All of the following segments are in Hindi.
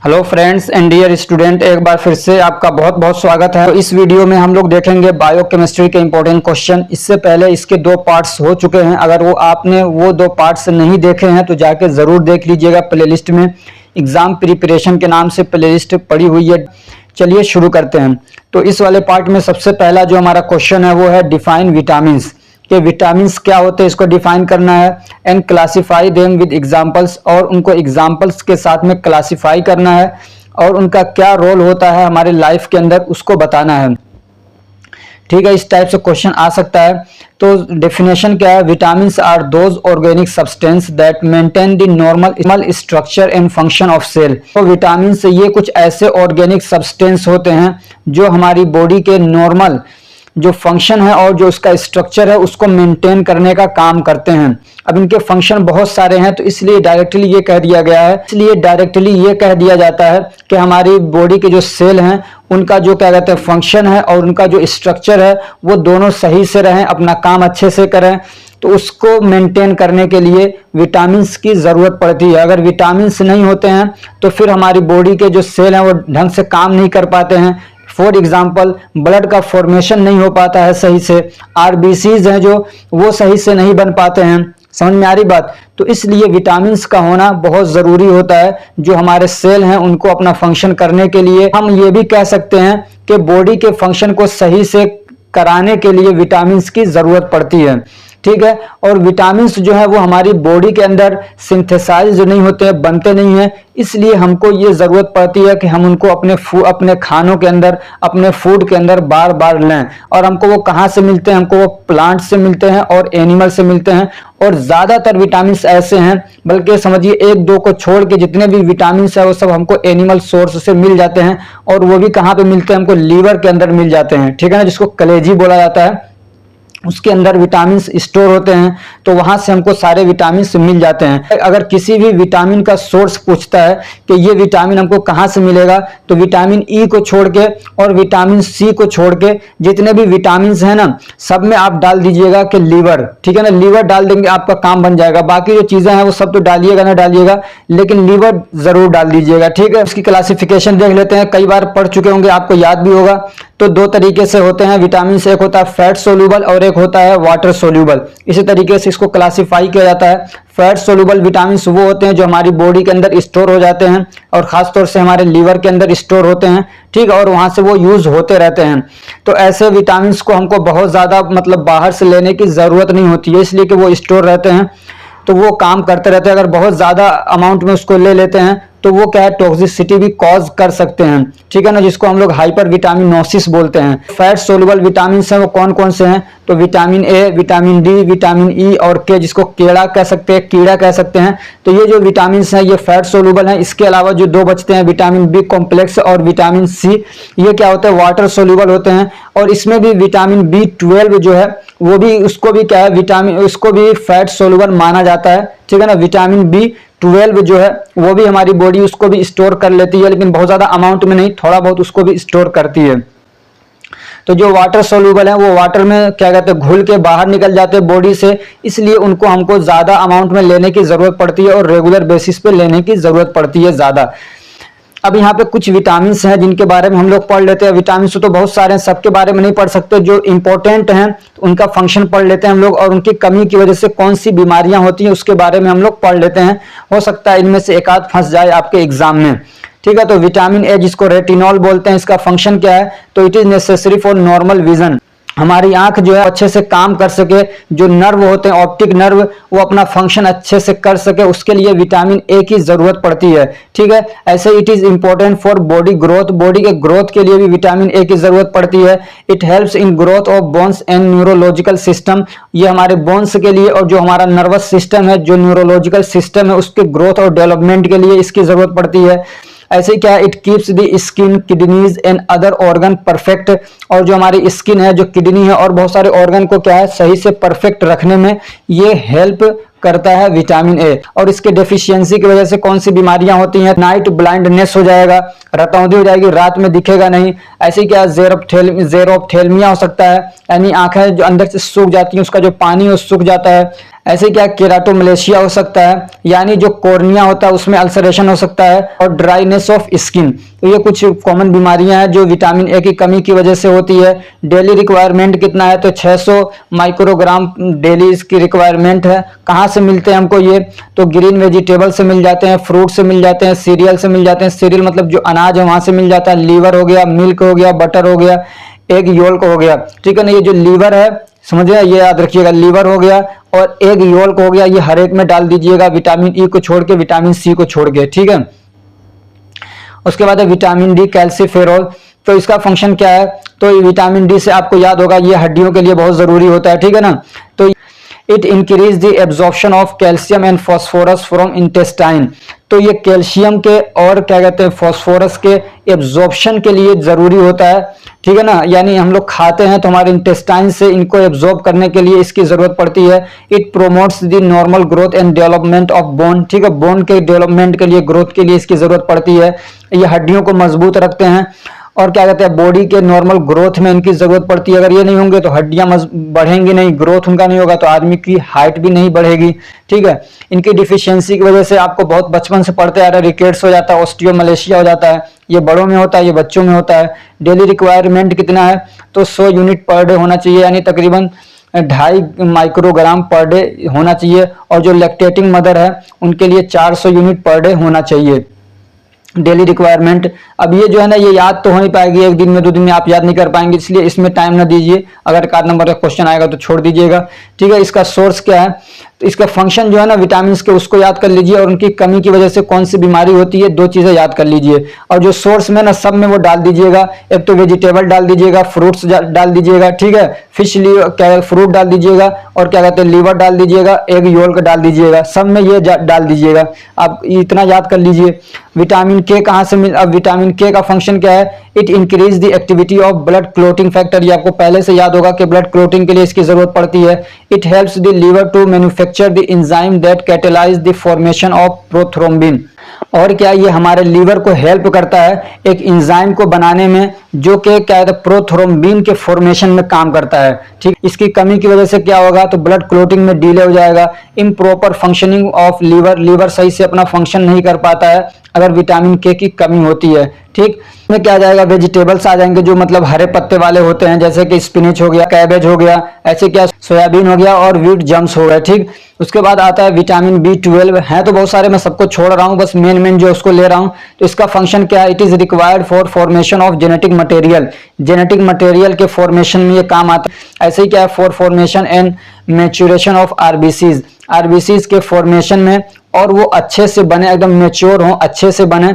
Hello friends and dear student, एक बार फिर से आपका बहुत बहुत स्वागत है। तो इस वीडियो में हम लोग देखेंगे बायोकेमिस्ट्री के इंपॉर्टेंट क्वेश्चन। इससे पहले इसके दो पार्ट्स हो चुके हैं। अगर वो आपने वो दो पार्ट्स नहीं देखे हैं तो जाके ज़रूर देख लीजिएगा। प्लेलिस्ट में एग्जाम प्रिपरेशन के नाम से प्लेलिस्ट पड़ी हुई है। चलिए शुरू करते हैं। तो इस वाले पार्ट में सबसे पहला जो हमारा क्वेश्चन है वो है डिफाइन विटामिन्स, कि विटामिन्स क्या होते हैं इसको डिफाइन करना है and classify them with examples, और उनको एग्जांपल्स के साथ में क्लासिफाई करना है और उनका क्या रोल होता है हमारे लाइफ के अंदर उसको बताना है। ठीक है, इस टाइप से क्वेश्चन आ सकता है। तो डेफिनेशन क्या है? Vitamins are those organic substance that maintain the normal structure and function of cell. तो विटामिन से ये कुछ ऐसे ऑर्गेनिक सब्सटेंस होते हैं जो हमारी बॉडी के नॉर्मल जो फंक्शन है और जो उसका स्ट्रक्चर है उसको मेंटेन करने का काम करते हैं। अब इनके फंक्शन बहुत सारे हैं तो इसलिए डायरेक्टली ये कह दिया गया है, इसलिए डायरेक्टली ये कह दिया जाता है कि हमारी बॉडी के जो सेल हैं उनका जो क्या कहते हैं फंक्शन है और उनका जो स्ट्रक्चर है वो दोनों सही से रहें, अपना काम अच्छे से करें। तो उसको मेंटेन करने के लिए विटामिन्स की ज़रूरत पड़ती है। अगर विटामिन्स नहीं होते हैं तो फिर हमारी बॉडी के जो सेल हैं वो ढंग से काम नहीं कर पाते हैं। फॉर एग्जाम्पल ब्लड का फॉर्मेशन नहीं हो पाता है सही से, आरबीसीज हैं जो वो सही से नहीं बन पाते हैं। समझ में आ रही बात? तो इसलिए विटामिन्स का होना बहुत ज़रूरी होता है जो हमारे सेल हैं उनको अपना फंक्शन करने के लिए। हम ये भी कह सकते हैं कि बॉडी के फंक्शन को सही से कराने के लिए विटामिन्स की ज़रूरत पड़ती है। ठीक है, और विटामिन्स जो है वो हमारी बॉडी के अंदर सिंथेसाइज नहीं होते हैं, बनते नहीं हैं, इसलिए हमको ये ज़रूरत पड़ती है कि हम उनको अपने खानों के अंदर, अपने फूड के अंदर बार बार लें। और हमको वो कहाँ से मिलते हैं? हमको वो प्लांट से मिलते हैं और एनिमल से मिलते हैं। और ज़्यादातर विटामिन्स ऐसे हैं, बल्कि समझिए एक दो को छोड़ के जितने भी विटामिन्स है वो सब हमको एनिमल सोर्स से मिल जाते हैं। और वो भी कहाँ पे मिलते हैं? हमको लीवर के अंदर मिल जाते हैं। ठीक है ना, जिसको कलेजी बोला जाता है, उसके अंदर विटामिन स्टोर होते हैं। तो वहां से हमको सारे विटामिन मिल जाते हैं। अगर किसी भी विटामिन का सोर्स पूछता है कि ये विटामिन हमको कहाँ से मिलेगा, तो विटामिन ई को छोड़ के और विटामिन सी को छोड़ के जितने भी विटामिन हैं ना, सब में आप डाल दीजिएगा कि लीवर। ठीक है ना, लीवर डाल देंगे आपका काम बन जाएगा। बाकी जो चीजें हैं वो सब तो डालिएगा ना डालिएगा, लेकिन लीवर जरूर डाल दीजिएगा। ठीक है, उसकी क्लासिफिकेशन देख लेते हैं। कई बार पढ़ चुके होंगे, आपको याद भी होगा। तो दो तरीके से होते हैं विटामिन से, एक होता है फैट सोल्यूबल और एक होता है वाटर सोल्यूबल। इसी तरीके से इसको क्लासिफाई किया जाता है। फैट सोल्यूबल विटामिन वो होते हैं जो हमारी बॉडी के अंदर स्टोर हो जाते हैं और खासतौर से हमारे लीवर के अंदर स्टोर होते हैं। ठीक है, और वहां से वो यूज होते रहते हैं। तो ऐसे विटामिन को हमको बहुत ज्यादा बाहर से लेने की जरूरत नहीं होती है, इसलिए कि वो स्टोर रहते हैं तो वो काम करते रहते हैं। अगर बहुत ज्यादा अमाउंट में उसको ले लेते हैं तो वो क्या है, टॉक्सिसिटी भी कॉज कर सकते हैं। ठीक है ना, जिसको हम लोग हाइपर विटामिनोसिस बोलते हैं। फैट सोल्यूबल विटामिन हैं वो कौन कौन से हैं? तो vitamin A, vitamin D, vitamin E और के, जिसको कीड़ा कह सकते हैं, कीड़ा कह सकते हैं। तो ये जो विटामिन हैं ये फैट सोल्यूबल हैं। इसके अलावा जो दो बचते हैं विटामिन बी कॉम्प्लेक्स और विटामिन सी, ये क्या होते हैं, वाटर सोल्यूबल होते हैं। और इसमें भी विटामिन B12 जो है वो भी, उसको भी क्या है, विटामिन, उसको भी फैट सोल्यूबल माना जाता है। ठीक है ना, विटामिन B12 जो है वो भी हमारी बॉडी उसको भी स्टोर कर लेती है, लेकिन बहुत ज्यादा अमाउंट में नहीं, थोड़ा बहुत उसको भी स्टोर करती है। तो जो वाटर सोल्यूबल है वो वाटर में क्या कहते हैं, घुल के बाहर निकल जाते हैं बॉडी से, इसलिए उनको हमको ज्यादा अमाउंट में लेने की जरूरत पड़ती है और रेगुलर बेसिस पे लेने की जरूरत पड़ती है ज्यादा। अब यहाँ पे कुछ विटामिन हैं जिनके बारे में हम लोग पढ़ लेते हैं। विटामिन तो बहुत सारे हैं, सबके बारे में नहीं पढ़ सकते। जो इंपॉर्टेंट हैं उनका फंक्शन पढ़ लेते हैं हम लोग, और उनकी कमी की वजह से कौन सी बीमारियां होती हैं उसके बारे में हम लोग पढ़ लेते हैं। हो सकता है इनमें से एक आध फंस जाए आपके एग्जाम में। ठीक है, तो विटामिन ए जिसको रेटिनॉल बोलते हैं, इसका फंक्शन क्या है? तो it is necessary for normal vision. हमारी आंख जो है अच्छे से काम कर सके, जो नर्व होते हैं ऑप्टिक नर्व वो अपना फंक्शन अच्छे से कर सके, उसके लिए विटामिन ए की जरूरत पड़ती है। ठीक है, ऐसे it is important for body growth, body के ग्रोथ के लिए भी विटामिन ए की जरूरत पड़ती है। It helps in growth of bones and neurological system, ये हमारे बोन्स के लिए और जो हमारा नर्वस सिस्टम है, जो न्यूरोलॉजिकल सिस्टम है, उसके ग्रोथ और डेवलपमेंट के लिए इसकी जरूरत पड़ती है। ऐसे क्या है, it keeps the skin, kidneys and other organ perfect, और जो हमारी स्किन है, जो किडनी है और बहुत सारे ऑर्गन को क्या है सही से परफेक्ट रखने में ये हेल्प करता है विटामिन ए, और इसके डेफिशिएंसी की वजह से कौन सी बीमारियां होती हैं? नाइट ब्लाइंडनेस हो जाएगा, रतौंधी हो जाएगी, रात में दिखेगा नहीं। ऐसे क्या जेरोप्थेल्मिया हो सकता है, यानी आंखें जो अंदर से सूख जाती हैं, उसका जो पानी है वो सूख जाता है। ऐसे क्या केराटोमलेशिया हो सकता है, यानी जो कॉर्निया होता है उसमें अल्सरेशन हो सकता है, और ड्राइनेस ऑफ स्किन। तो ये कुछ कॉमन बीमारियां हैं जो विटामिन ए की कमी की वजह से होती है। डेली रिक्वायरमेंट कितना है? तो 600 माइक्रोग्राम डेली इसकी रिक्वायरमेंट है। कहाँ से मिलते हैं हमको ये? तो ग्रीन वेजिटेबल से मिल जाते हैं, फ्रूट से मिल जाते हैं, सीरियल से मिल जाते हैं। सीरियल मतलब जो अनाज है वहां से मिल जाता है। लीवर हो गया, मिल्क हो गया, बटर हो गया, एग योल्क हो गया, ठीक है ना। ये जो लीवर है, समझिए, ये याद रखिएगा, लीवर हो गया और एग योल्क हो गया, ये हर एक में डाल दीजिएगा, विटामिन ई को छोड़ के, विटामिन सी को छोड़ के, ठीक है। उसके बाद है विटामिन डी कैल्सीफेरॉल। तो इसका फंक्शन क्या है? तो ये विटामिन डी से आपको याद होगा ये हड्डियों के लिए बहुत जरूरी होता है, ठीक है ना। तो it increase the absorption of calcium and phosphorus from intestine. तो ये कैल्शियम के और क्या कहते हैं, फॉस्फोरस के एब्जॉर्प्शन के लिए जरूरी होता है, ठीक है ना। यानी हम लोग खाते हैं तो हमारे इंटेस्टाइन से इनको एब्जॉर्ब करने के लिए इसकी जरूरत पड़ती है। It promotes the normal growth and development of bone, ठीक है। बोन के डेवलपमेंट के लिए, ग्रोथ के लिए इसकी जरूरत पड़ती है। ये हड्डियों को मजबूत रखते हैं और क्या कहते हैं, बॉडी के नॉर्मल ग्रोथ में इनकी जरूरत पड़ती है। अगर ये नहीं होंगे तो हड्डियां बढ़ेंगी नहीं, ग्रोथ उनका नहीं होगा तो आदमी की हाइट भी नहीं बढ़ेगी, ठीक है। इनकी डिफिशियंसी की वजह से आपको बहुत बचपन से पढ़ते आ रहे, रिकेट्स हो जाता है, ऑस्टियोमलेशिया हो जाता है। ये बड़ों में होता है, ये बच्चों में होता है। डेली रिक्वायरमेंट कितना है? तो 100 यूनिट पर डे होना चाहिए, यानी तकरीबन 2.5 माइक्रोग्राम पर डे होना चाहिए। और जो लैक्टेटिंग मदर है उनके लिए 400 यूनिट पर डे होना चाहिए डेली रिक्वायरमेंट। अब ये जो है ना, ये याद तो हो नहीं पाएगी, एक दिन में 2 दिन में आप याद नहीं कर पाएंगे, इसलिए इसमें टाइम ना दीजिए। अगर एक आध नंबर का क्वेश्चन आएगा तो छोड़ दीजिएगा, ठीक है। इसका सोर्स क्या है? तो इसका फंक्शन जो है ना विटामिन के, उसको याद कर लीजिए, और उनकी कमी की वजह से कौन सी बीमारी होती है, 2 चीजें याद कर लीजिए। और जो सोर्स में ना, सब में वो डाल दीजिएगा। एक तो वेजिटेबल डाल दीजिएगा, फ्रूट्स डाल दीजिएगा, ठीक है, फिश क्या फ्रूट डाल दीजिएगा, और क्या कहते हैं लीवर डाल दीजिएगा, एग योल्क डाल दीजिएगा, सब में ये डाल दीजिएगा। आप इतना याद कर लीजिए। विटामिन के कहाँ से मिल? अब विटामिन के का फंक्शन क्या है? It increase the activity of blood clotting factor. ये आपको पहले से याद होगा कि ब्लड क्लोटिंग के लिए इसकी जरूरत पड़ती है। It helps the liver to manufacture the enzyme that catalyse the formation of prothrombin. और क्या ये हमारे लीवर को हेल्प करता है एक एंजाइम को बनाने में, जो कि क्या है, प्रोथ्रोम्बिन के फॉर्मेशन में काम करता है, ठीक। इसकी कमी की वजह से क्या होगा? तो ब्लड क्लोटिंग में डिले हो जाएगा। Improper functioning of liver, liver सही से अपना फंक्शन नहीं कर पाता है अगर विटामिन के की कमी होती है, ठीक। में क्या आ जाएगा? वेजिटेबल्स आ जाएंगे जो मतलब हरे पत्ते वाले होते हैं, जैसे कि स्पिनच हो गया, कैबेज हो गया, ऐसे क्या सोयाबीन हो गया, और व्हीट जम्स हो गए, ठीक। उसके बाद आता है विटामिन B12 है, तो बहुत सारे मैं सबको छोड़ रहा हूं, बस मेन जो उसको ले रहा हूं। तो इसका फंक्शन क्या है? It is required for formation of genetic material. Genetic material के फॉर्मेशन में ये काम आता है। ऐसे ही क्या है? For formation and maturation of RBCs, RBCs के फॉर्मेशन में, और वो अच्छे से बने, एकदम मैच्योर हो, अच्छे से बने,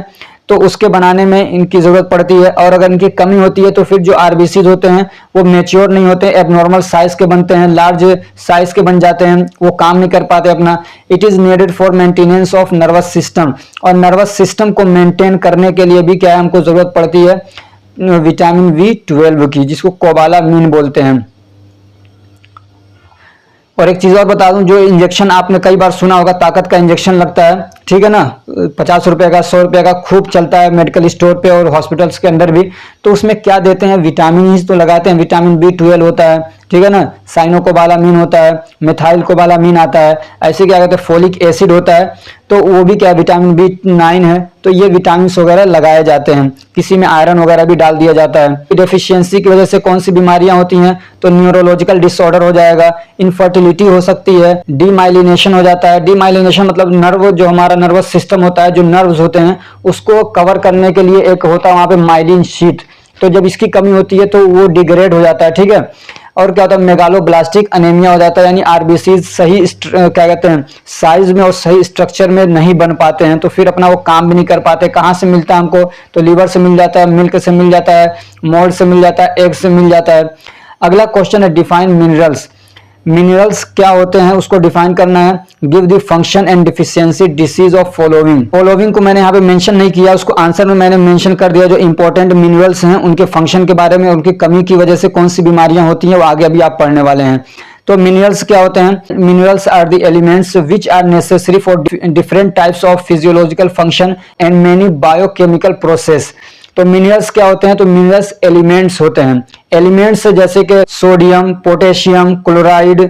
तो उसके बनाने में इनकी जरूरत पड़ती है। और अगर इनकी कमी होती है तो फिर जो आरबीसीज होते हैं वो मैच्योर नहीं होते, एबनॉर्मल साइज के बनते हैं, लार्ज साइज के बन जाते हैं, वो काम नहीं कर पाते अपना। It is needed for maintenance of nervous system, और नर्वस सिस्टम को मेंटेन करने के लिए भी क्या है, हमको जरूरत पड़ती है विटामिन B12 की, जिसको कोबालामिन बोलते हैं। और एक चीज और बता दूं, जो इंजेक्शन आपने कई बार सुना होगा, ताकत का इंजेक्शन लगता है, ठीक है ना, 50 रुपए का, 100 रुपए का, खूब चलता है मेडिकल स्टोर पे और हॉस्पिटल्स के अंदर भी। तो उसमें क्या देते हैं? विटामिन ही तो लगाते हैं। विटामिन B12 होता है, ठीक है ना, साइनोकोबालामिन होता है, मिथाइल कोबालामिन आता है, ऐसे क्या कहते हैं, फोलिक एसिड होता है, तो वो भी क्या विटामिन B9 है। तो ये विटामिन वगैरह लगाए जाते हैं। किसी में आयरन वगैरह भी डाल दिया जाता है। डेफिशिएंसी की वजह से कौन सी बीमारियां होती हैं? तो न्यूरोलॉजिकल डिसऑर्डर हो जाएगा, इनफर्टिलिटी हो सकती है, डीमाइलिनेशन हो जाता है। डीमाइलिनेशन मतलब नर्व, जो हमारा नर्वस सिस्टम होता है, जो नर्व्स होते हैं उसको कवर करने के लिए एक होता है वहां पे माइलिन शीथ, तो जब इसकी कमी होती है तो वो डिग्रेड हो जाता है, ठीक है। और क्या होता है? मेगालोब्लास्टिक अनेमिया हो जाता है, यानी आरबीसी सही क्या कहते हैं, साइज में और सही स्ट्रक्चर में नहीं बन पाते हैं, तो फिर अपना वो काम भी नहीं कर पाते। कहाँ से मिलता है हमको? तो लीवर से मिल जाता है, मिल्क से मिल जाता है, मोल्ड से मिल जाता है, एग से मिल जाता है। अगला क्वेश्चन है डिफाइन मिनरल्स। मिनरल्स क्या होते हैं उसको डिफाइन करना है। Give the function and deficiency disease of following को मैंने यहाँ पे मेंशन नहीं किया, उसको आंसर में मैंने मेंशन कर दिया। जो इंपॉर्टेंट मिनरल्स हैं उनके फंक्शन के बारे में, उनकी कमी की वजह से कौन सी बीमारियां होती हैं वो आगे अभी आप पढ़ने वाले हैं। तो मिनरल्स क्या होते हैं? Minerals are the elements which are necessary for different types of physiological function and many biochemical process. तो मिनरल्स क्या होते हैं? तो मिनरल्स एलिमेंट्स होते हैं। एलिमेंट्स जैसे कि sodium, potassium, chloride,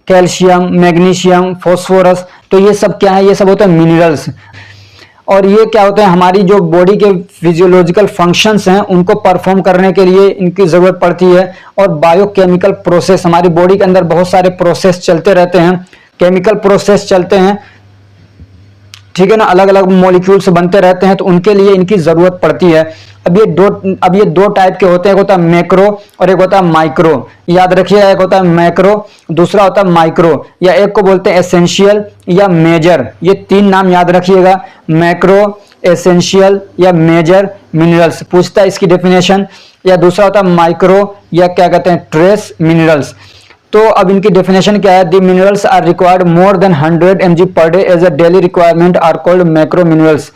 calcium, magnesium, phosphorus, तो ये सब क्या है? ये सब होते हैं मिनरल्स। और ये क्या होते हैं? हमारी जो बॉडी के फिजियोलॉजिकल फंक्शंस हैं उनको परफॉर्म करने के लिए इनकी जरूरत पड़ती है। और बायोकेमिकल प्रोसेस, हमारी बॉडी के अंदर बहुत सारे प्रोसेस चलते रहते हैं, केमिकल प्रोसेस चलते हैं, ठीक है ना, अलग अलग मॉलिक्यूल्स बनते रहते हैं, तो उनके लिए इनकी जरूरत पड़ती है। अब ये दो टाइप के होते हैं, एक होता है मैक्रो और एक होता है माइक्रो। याद रखिएगा, एक होता है मैक्रो, दूसरा होता है माइक्रो, या एक को बोलते हैं एसेंशियल या मेजर। ये तीन नाम याद रखिएगा, मैक्रो, एसेंशियल या मेजर मिनरल्स। पूछता है इसकी डेफिनेशन। या दूसरा होता है माइक्रो या क्या कहते हैं, ट्रेस मिनरल्स। तो अब इनकी डेफिनेशन क्या है? The minerals are required more than 100 mg per day as a daily requirement are called macro minerals.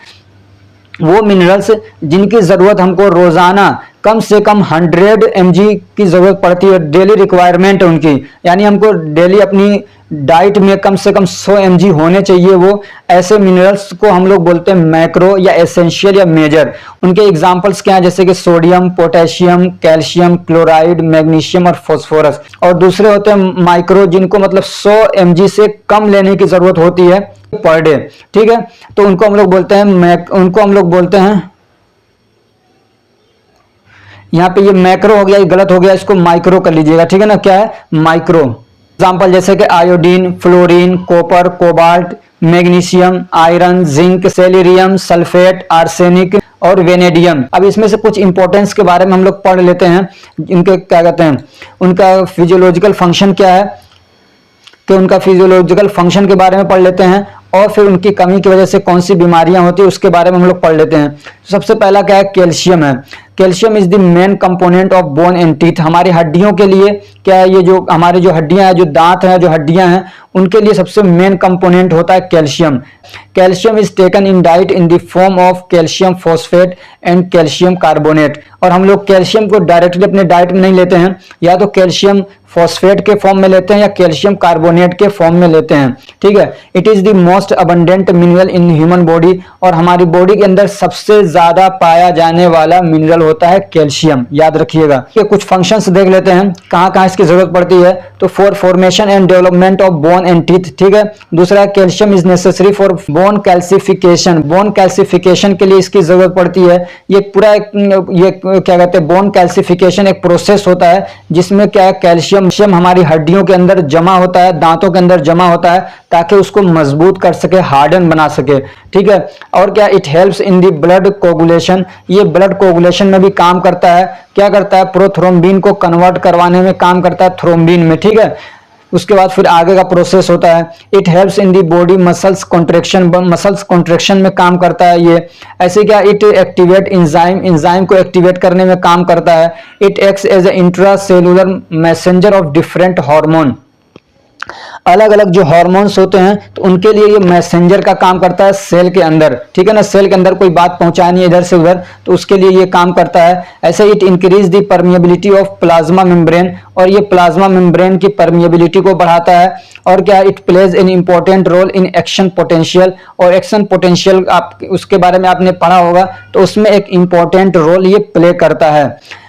वो मिनरल्स जिनकी जरूरत हमको रोजाना कम से कम 100 mg की जरूरत पड़ती है, डेली रिक्वायरमेंट है उनकी, यानी हमको डेली अपनी डाइट में कम से कम 100 mg होने चाहिए। वो ऐसे मिनरल्स को हम लोग बोलते हैं मैक्रो या एसेंशियल या मेजर। उनके एग्जांपल्स क्या हैं? जैसे कि sodium, potassium, calcium, chloride, magnesium और फास्फोरस। और दूसरे होते हैं माइक्रो, जिनको मतलब 100 mg से कम लेने की जरूरत होती है पर डे, ठीक है। तो उनको हम लोग बोलते हैं यहाँ पे ये मैक्रो हो गया, ये गलत हो गया, इसको माइक्रो कर लीजिएगा, ठीक है ना। क्या है? माइक्रो। एग्जाम्पल जैसे कि iodine, fluorine, copper, cobalt, magnesium, iron, zinc, selenium, sulphate, arsenic और वेनेडियम। अब इसमें से कुछ इंपॉर्टेंस के बारे में हम लोग पढ़ लेते हैं। इनके क्या कहते हैं, उनका फिजियोलॉजिकल फंक्शन क्या है, कि उनका फिजियोलॉजिकल फंक्शन के बारे में पढ़ लेते हैं, और फिर उनकी कमी की वजह से कौन सी बीमारियां होती है उसके बारे में हम लोग पढ़ लेते हैं। तो सबसे पहला क्या है? कैल्शियम है। Calcium is the main component of bone and teeth. हमारी हड्डियों के लिए क्या है? ये जो हमारी जो हड्डियां हैं, जो दांत हैं, जो हड्डियां हैं, उनके लिए सबसे मेन कंपोनेंट होता है calcium. Calcium is taken in diet in the form of calcium phosphate and calcium carbonate. और हम लोग कैल्शियम को डायरेक्टली अपने डाइट में नहीं लेते हैं, या तो कैल्शियम फॉस्फेट के फॉर्म में लेते हैं या कैल्शियम कार्बोनेट के फॉर्म में लेते हैं, ठीक है। It is the most abundant mineral in human body. और हमारी बॉडी के अंदर सबसे ज्यादा पाया जाने वाला मिनरल होता है कैल्शियम, याद रखिएगा। ये कुछ फंक्शंस देख लेते हैं, कहाँ कहाँ इसकी जरूरत पड़ती है। तो for formation and development of bone and teeth, ठीक है। दूसरा, calcium is necessary for bone calcification. Bone calcification के लिए इसकी जरूरत पड़ती है। ये पूरा ये क्या कहते हैं, बोन कैल्सिफिकेशन एक प्रोसेस होता है जिसमें क्या है, कैल्शियम हमारी हड्डियों के अंदर जमा होता है, दांतों के अंदर जमा होता है, ताकि उसको मजबूत कर सके, हार्डन बना सके, ठीक है। और क्या, it helps in the blood coagulation. ये ब्लड कोगुलेशन में भी काम करता है। क्या करता है? प्रोथ्रोम्बिन को कन्वर्ट करवाने में काम करता है, थ्रोम्बिन में, ठीक है। उसके बाद फिर आगे का प्रोसेस होता है, it helps in the body muscles contraction. Muscles contraction में काम करता है ये। ऐसे क्या, इट एक्टिवेट इंजाइम को एक्टिवेट करने में काम करता है। It acts as a intracellular messenger of different hormone. अलग अलग जो हार्मोन्स होते हैं तो उनके लिए ये मैसेंजर का काम करता है सेल के अंदर, ठीक है ना। सेल के अंदर कोई बात पहुंचानी है इधर से उधर, तो उसके लिए ये काम करता है। ऐसे it increase the permeability of plasma membrane. और ये प्लाज्मा मेम्ब्रेन की परमिएबिलिटी को बढ़ाता है। और क्या, it plays an important role in action potential. और एक्शन पोटेंशियल आप उसके बारे में आपने पढ़ा होगा, तो उसमें एक इंपॉर्टेंट रोल ये प्ले करता है।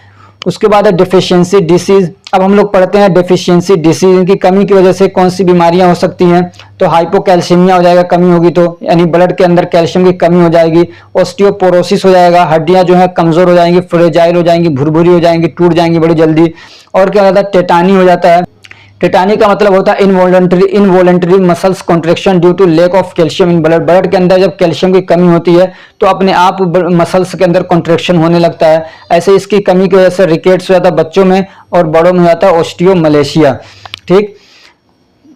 उसके बाद है डेफिशिएंसी डिसीज। अब हम लोग पढ़ते हैं डेफिशिएंसी डिसीज, इनकी कमी की वजह से कौन सी बीमारियां हो सकती हैं। तो हाइपोकैल्सीमिया हो जाएगा, कमी होगी तो, यानी ब्लड के अंदर कैल्शियम की कमी हो जाएगी। ऑस्टियोपोरोसिस हो जाएगा, हड्डियां जो है कमजोर हो जाएंगी, फ्रेजाइल हो जाएंगी, भुरभुरी हो जाएंगी, टूट जाएंगी बड़ी जल्दी। और क्या होता है, टेटानी हो जाता है। टेटानी का मतलब होता है involuntary muscles contraction due to lack of calcium in blood. Blood के अंदर जब कैल्शियम की कमी होती है तो अपने आप मसल्स के अंदर कॉन्ट्रेक्शन होने लगता है। ऐसे इसकी कमी की वजह से रिकेट्स हो जाता है बच्चों में, और बड़ों में हो जाता है ऑस्टियोमलेशिया, ठीक।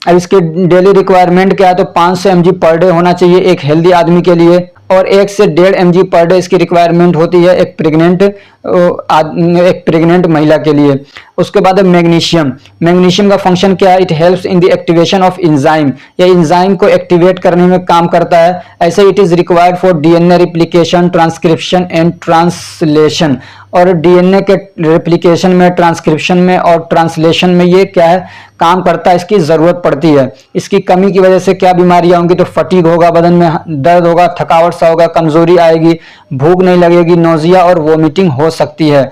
अब इसके डेली रिक्वायरमेंट क्या है, तो 500 mg पर डे होना चाहिए एक हेल्दी आदमी के लिए, और 1 से 1.5 mg पर डे इसकी रिक्वायरमेंट होती है एक प्रेग्नेंट एक प्रेग्नेंट महिला के लिए। उसके बाद है मैग्नीशियम। मैग्नीशियम का फंक्शन क्या है? It helps in the activation of enzyme, ये एंजाइम को एक्टिवेट करने में काम करता है। ऐसे it is required for DNA replication, transcription and translation. और डीएनए के रेप्लिकेशन में, ट्रांसक्रिप्शन में और ट्रांसलेशन में ये क्या है? काम करता है, इसकी जरूरत पड़ती है। इसकी कमी की वजह से क्या बीमारियां होंगी? तो फटीग होगा, बदन में दर्द होगा, थकावट सा होगा, कमजोरी आएगी, भूख नहीं लगेगी, नोजिया और वोमिटिंग हो सकती है।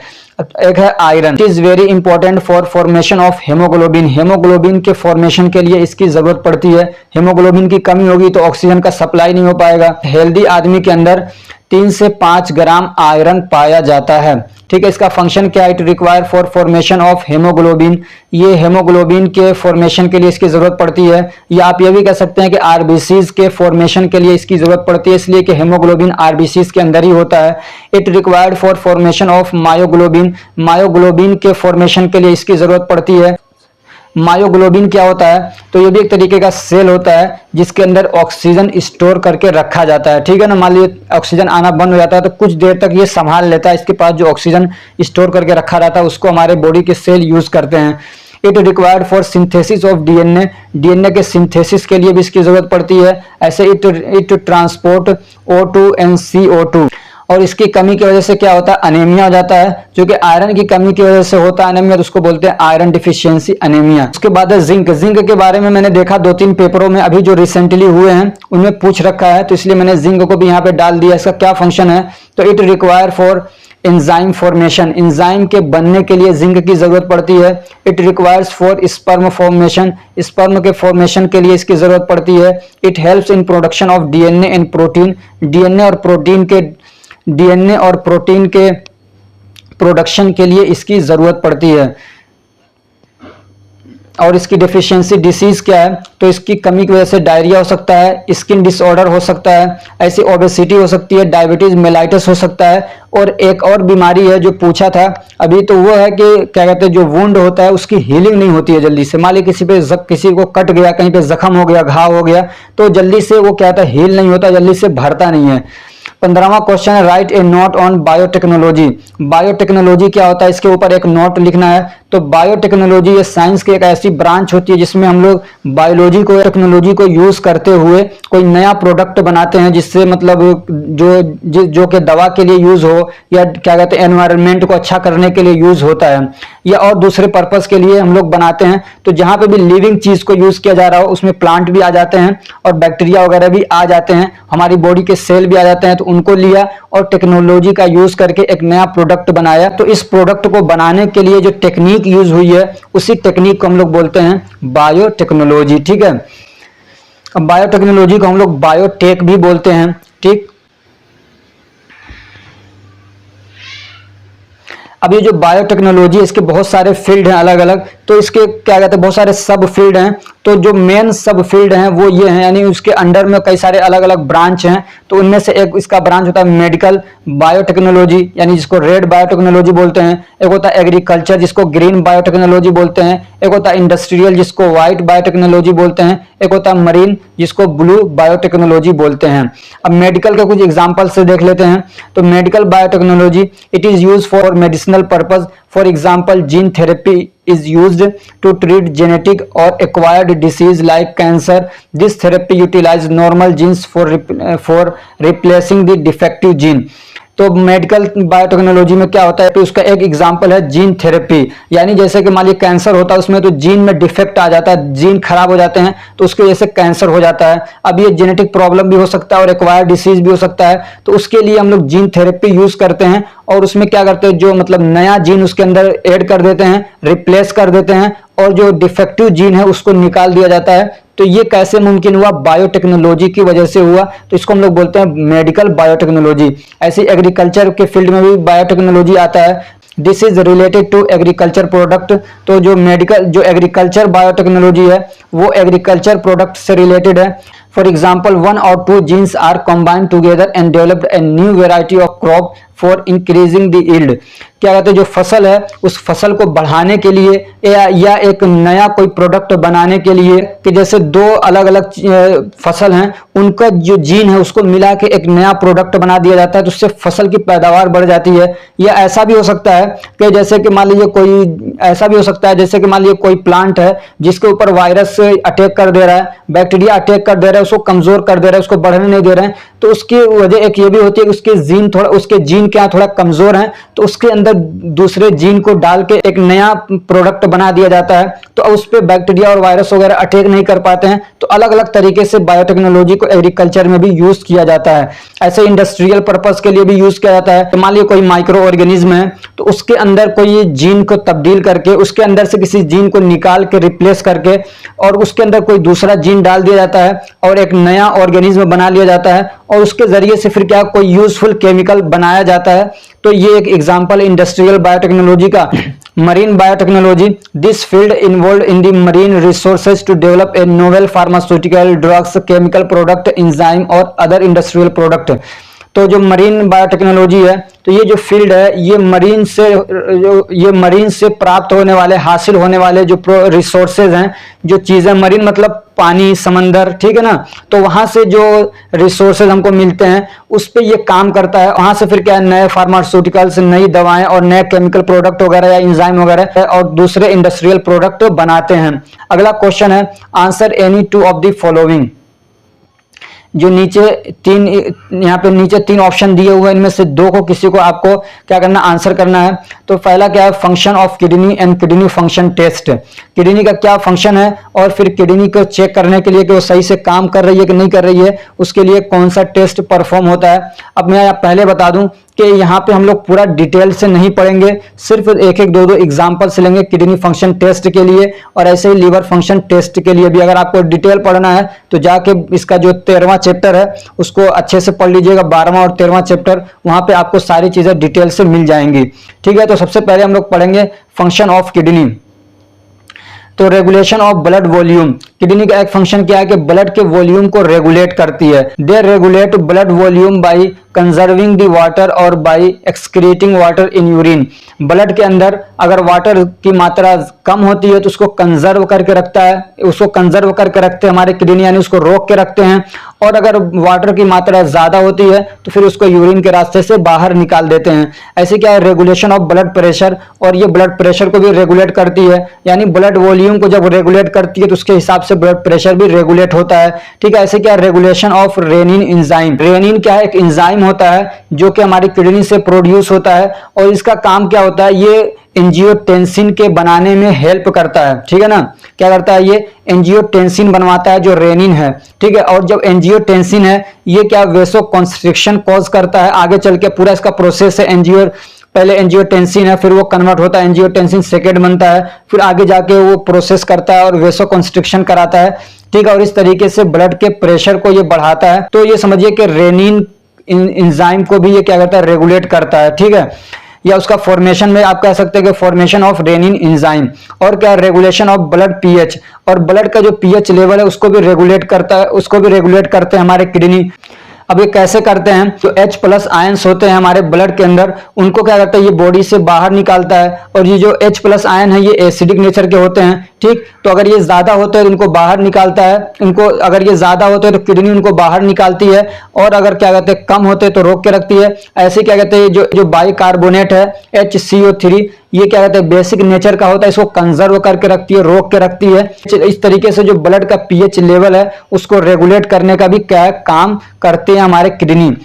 एक है iron. It is very important for formation of haemoglobin. Haemoglobin के फॉर्मेशन के लिए इसकी जरूरत पड़ती है। हेमोग्लोबिन की कमी होगी तो ऑक्सीजन का सप्लाई नहीं हो पाएगा। हेल्दी आदमी के अंदर 3 से 5 ग्राम आयरन पाया जाता है। ठीक है, इसका फंक्शन क्या है? It require for formation of haemoglobin. ये हेमोग्लोबिन के फॉर्मेशन के लिए इसकी जरूरत पड़ती है। या आप ये भी कह सकते हैं कि आरबीसीज के फॉर्मेशन के लिए इसकी जरूरत पड़ती है, इसलिए कि हेमोग्लोबिन आरबीसीज के अंदर ही होता है। It required for formation of myoglobin. Myoglobin के फॉर्मेशन के लिए इसकी जरूरत पड़ती है। मायोग्लोबिन क्या होता है? तो ये भी एक तरीके का सेल होता है जिसके अंदर ऑक्सीजन स्टोर करके रखा जाता है। ठीक है ना, मान लीजिए ऑक्सीजन आना बंद हो जाता है तो कुछ देर तक ये संभाल लेता है। इसके पास जो ऑक्सीजन स्टोर करके रखा रहता है उसको हमारे बॉडी के सेल यूज करते हैं। It required for synthesis of DNA. DNA के सिंथेसिस के लिए भी इसकी जरूरत पड़ती है। ऐसे it transport O2 and CO2। और इसकी कमी की वजह से क्या होता है? अनेमिया हो जाता है, जो कि आयरन की कमी की वजह से होता है अनेमिया, तो उसको बोलते हैं आयरन डिफिशियंसी अनेमिया। उसके बाद है जिंक। जिंक के बारे में मैंने देखा 2-3 पेपरों में अभी जो रिसेंटली हुए हैं उनमें पूछ रखा है, तो इसलिए मैंने जिंक को भी यहाँ पे डाल दिया। इसका क्या फंक्शन है? तो it require for enzyme formation. Enzyme के बनने के लिए जिंक की जरूरत पड़ती है। It requires for sperm formation. Sperm के फॉर्मेशन के लिए इसकी जरूरत पड़ती है। It helps in production of DNA and protein. DNA और प्रोटीन के प्रोडक्शन के लिए इसकी जरूरत पड़ती है। और इसकी डेफिशिएंसी डिसीज क्या है? तो इसकी कमी की वजह से डायरिया हो सकता है, स्किन डिसऑर्डर हो सकता है, ऐसी ओबेसिटी हो सकती है, डायबिटीज मेलाइटिस हो सकता है। और एक और बीमारी है जो पूछा था अभी, तो वो है कि क्या कहते हैं, जो वुंड होता है उसकी हीलिंग नहीं होती है जल्दी से। मान लीजिए किसी को कट गया, कहीं पे जख्म हो गया, घाव हो गया, तो जल्दी से वो क्या होता है? हील नहीं होता, जल्दी से भरता नहीं है। 15वां क्वेश्चन है right A note on biotechnology. Biotechnology क्या होता है? इसके ऊपर एक नोट लिखना है। तो बायोटेक्नोलॉजी ये साइंस की एक ऐसी ब्रांच होती है जिसमें हम लोग बायोलॉजी को, टेक्नोलॉजी को यूज करते हुए कोई नया प्रोडक्ट बनाते हैं, जिससे मतलब जो कि दवा के लिए यूज हो, या क्या कहते हैं एनवायरनमेंट को अच्छा करने के लिए यूज होता है, या और दूसरे पर्पस के लिए हम लोग बनाते हैं। तो जहां पे भी लिविंग चीज को यूज किया जा रहा हो उसमें प्लांट भी आ जाते हैं और बैक्टीरिया वगैरह भी आ जाते हैं, हमारी बॉडी के सेल भी आ जाते हैं, तो उनको लिया और टेक्नोलॉजी का यूज करके एक नया प्रोडक्ट बनाया। तो इस प्रोडक्ट को बनाने के लिए जो टेक्निक यूज हुई है उसी टेक्निक को हम लोग बोलते हैं बायोटेक्नोलॉजी। ठीक है, अब बायोटेक्नोलॉजी को हम लोग बायोटेक भी बोलते हैं। ठीक, अब ये जो बायोटेक्नोलॉजी है इसके बहुत सारे फील्ड हैं अलग अलग, तो इसके क्या कहते हैं बहुत सारे सब फील्ड हैं। तो जो मेन सब फील्ड हैं वो ये हैं, यानी उसके अंडर में कई सारे अलग अलग ब्रांच हैं। तो उनमें से एक इसका ब्रांच होता है मेडिकल बायोटेक्नोलॉजी, यानी जिसको रेड बायोटेक्नोलॉजी बोलते हैं। एक होता है एग्रीकल्चर जिसको ग्रीन बायोटेक्नोलॉजी बोलते हैं। एक होता है इंडस्ट्रियल जिसको व्हाइट बायोटेक्नोलॉजी बोलते हैं। एक होता है मरीन जिसको ब्लू बायोटेक्नोलॉजी बोलते हैं। अब मेडिकल के कुछ एग्जाम्पल से देख लेते हैं। तो medical biotechnology it is use for medicinal purpose. For example gene therapy is used to treat genetic or acquired disease like cancer. This therapy utilizes normal genes for replacing the defective gene. तो मेडिकल बायोटेक्नोलॉजी में क्या होता है? तो उसका एक एग्जांपल है जीन थेरेपी, यानी जैसे कि मान लीजिए कैंसर होता है, उसमें तो जीन में डिफेक्ट आ जाता है, जीन खराब हो जाते हैं, तो उसकी वजह से कैंसर हो जाता है। अब ये जेनेटिक प्रॉब्लम भी हो सकता है और एक्वायर्ड डिसीज भी हो सकता है, तो उसके लिए हम लोग जीन थेरेपी यूज करते हैं। और उसमें क्या करते हैं, जो मतलब नया जीन उसके अंदर ऐड कर देते हैं, रिप्लेस कर देते हैं, और जो डिफेक्टिव जीन है उसको निकाल दिया जाता है। तो ये कैसे मुमकिन हुआ? बायोटेक्नोलॉजी की वजह से हुआ। तो इसको हम लोग बोलते हैं मेडिकल बायोटेक्नोलॉजी। ऐसे एग्रीकल्चर के फील्ड में भी बायोटेक्नोलॉजी आता है। This is related to agriculture product. तो जो एग्रीकल्चर बायोटेक्नोलॉजी है वो एग्रीकल्चर प्रोडक्ट से रिलेटेड है। For example, one or two genes are combined together and developed a new variety of crop for increasing the yield. क्या कहते हैं, जो फसल है उस फसल को बढ़ाने के लिए या एक नया कोई प्रोडक्ट बनाने के लिए, कि जैसे दो अलग अलग फसल हैं उनका जो जीन है उसको मिला के एक नया प्रोडक्ट बना दिया जाता है, तो उससे फसल की पैदावार बढ़ जाती है। या ऐसा भी हो सकता है कि जैसे कि मान लीजिए कोई प्लांट है जिसके ऊपर वायरस अटैक कर दे रहा है, बैक्टीरिया अटैक कर दे रहा है, उसको कमजोर कर दे रहा है, उसको बढ़ने नहीं दे रहे हैं, तो उसकी वजह एक ये भी होती है कि उसके जीन क्या थोड़ा कमजोर हैं, तो उसके अंदर दूसरे जीन को डाल के एक नया प्रोडक्ट बना दिया जाता है, तो उस पे बैक्टीरिया और वायरस वगैरह अटैक नहीं कर पाते हैं। तो अलग अलग तरीके से बायोटेक्नोलॉजी को एग्रीकल्चर में भी यूज किया जाता है। ऐसे इंडस्ट्रियल पर्पस के लिए भी यूज किया जाता है। तो मान लीजिए कोई माइक्रो ऑर्गेनिज्म है, तो उसके अंदर कोई जीन को तब्दील करके, उसके अंदर से किसी जीन को निकाल के रिप्लेस करके और उसके अंदर कोई दूसरा जीन डाल दिया जाता है और एक नया ऑर्गेनिज्म बना लिया जाता है, और उसके जरिए से फिर क्या कोई यूजफुल केमिकल बनाया जाता है। तो ये एक एग्जांपल इंडस्ट्रियल बायोटेक्नोलॉजी का। Marine biotechnology, this field involve in the marine resources to develop a novel pharmaceutical drugs, chemical product, enzyme और अदर इंडस्ट्रियल प्रोडक्ट। तो जो मरीन बायोटेक्नोलॉजी है, तो ये जो फील्ड है ये मरीन से प्राप्त होने वाले, हासिल होने वाले जो रिसोर्सेज हैं, जो चीजें, मरीन मतलब पानी, समंदर, ठीक है ना, तो वहां से जो रिसोर्सेज हमको मिलते हैं उस पे ये काम करता है। वहां से फिर क्या है, नए फार्मास्यूटिकल्स, नई दवाएं और नए केमिकल प्रोडक्ट वगैरह या एंजाइम वगैरह और दूसरे इंडस्ट्रियल प्रोडक्ट बनाते हैं। अगला क्वेश्चन है, answer any two of the following. जो नीचे तीन ऑप्शन दिए हुए हैं, इनमें से दो को किसी को आपको क्या करना, आंसर करना है। तो पहला क्या है, function of kidney and kidney function test. Kidney का क्या फंक्शन है और फिर किडनी को चेक करने के लिए कि वो सही से काम कर रही है कि नहीं कर रही है, उसके लिए कौन सा टेस्ट परफॉर्म होता है। अब मैं पहले बता दूं कि यहाँ पे हम लोग पूरा डिटेल से नहीं पढ़ेंगे, सिर्फ एक एक दो एग्जांपल्स लेंगे किडनी फंक्शन टेस्ट के लिए, और ऐसे ही लीवर फंक्शन टेस्ट के लिए भी। अगर आपको डिटेल पढ़ना है तो जाके इसका जो 13वां चैप्टर है उसको अच्छे से पढ़ लीजिएगा, 12वां और 13वां चैप्टर, वहां पे आपको सारी चीजें डिटेल से मिल जाएंगी। ठीक है, तो सबसे पहले हम लोग पढ़ेंगे फंक्शन ऑफ किडनी। तो regulation of blood volume, kidney का एक फंक्शन क्या है कि ब्लड के वॉल्यूम को रेगुलेट करती है। They regulate blood volume by conserving the water और by excreting water in urine. Blood के अंदर अगर वाटर की मात्रा कम होती है तो उसको कंजर्व करके रखता है, उसको कंजर्व करके रखते हैं हमारे किडनी, यानी उसको रोक के रखते हैं। और अगर वाटर की मात्रा ज्यादा होती है तो फिर उसको यूरिन के रास्ते से बाहर निकाल देते हैं। ऐसे क्या है, रेगुलेशन ऑफ ब्लड प्रेशर, और ये ब्लड प्रेशर को भी रेगुलेट करती है, यानी ब्लड वॉल्यूम को जब रेगुलेट करती है तो उसके हिसाब से ब्लड प्रेशर भी रेगुलेट होता है। ठीक है, ऐसे क्या, regulation of renin enzyme. Renin क्या है, एक एंजाइम होता है जो कि हमारी किडनी से प्रोड्यूस होता है, और इसका काम क्या होता है, ये एंजियोटेंसिन के बनाने में हेल्प करता है। ठीक है ना, क्या करता है, ये एंजियोटेंसिन बनवाता है जो रेनिन है। ठीक है, और जब एंजियोटेंसिन है ये क्या, वेसो कंस्ट्रिक्शन कॉज करता है। आगे चल के पूरा इसका प्रोसेस है, पहले एंजियोटेंसिन है, फिर वो कन्वर्ट होता है, एंजियोटेंसिन सेकेंड बनता है, फिर आगे जाके वो प्रोसेस करता है और वेसो कंस्ट्रिक्शन कराता है। ठीक है, और इस तरीके से ब्लड के प्रेशर को ये बढ़ाता है। तो ये समझिए कि रेनिन एंजाइम को भी ये क्या करता है, रेगुलेट करता है। ठीक है, या उसका फॉर्मेशन में आप कह सकते हैं कि फॉर्मेशन ऑफ रेनिन एंजाइम। और क्या, रेगुलेशन ऑफ ब्लड पीएच, और ब्लड का जो पीएच लेवल है उसको भी रेगुलेट करता है, उसको भी रेगुलेट करते हैं हमारे किडनी। अब ये कैसे करते हैं, जो H+ आयंस होते हैं हमारे ब्लड के अंदर, उनको क्या करता है, ये बॉडी से बाहर निकालता है। और ये जो H+ आयन है ये एसिडिक नेचर के होते हैं। ठीक, तो अगर ये ज्यादा होते हैं तो उनको बाहर निकालता है, उनको अगर ये ज्यादा होते हैं तो किडनी उनको बाहर निकालती है, और अगर क्या कहते हैं कम होते हैं तो रोक के रखती है। ऐसे क्या कहते हैं, जो बाइकार्बोनेट है HCO3, ये क्या कहते हैं, बेसिक नेचर का होता है, इसको कंजर्व करके रखती है, रोक के रखती है। इस तरीके से जो ब्लड का पीएच लेवल है उसको रेगुलेट करने का भी क्या काम करते हैं हमारे किडनी।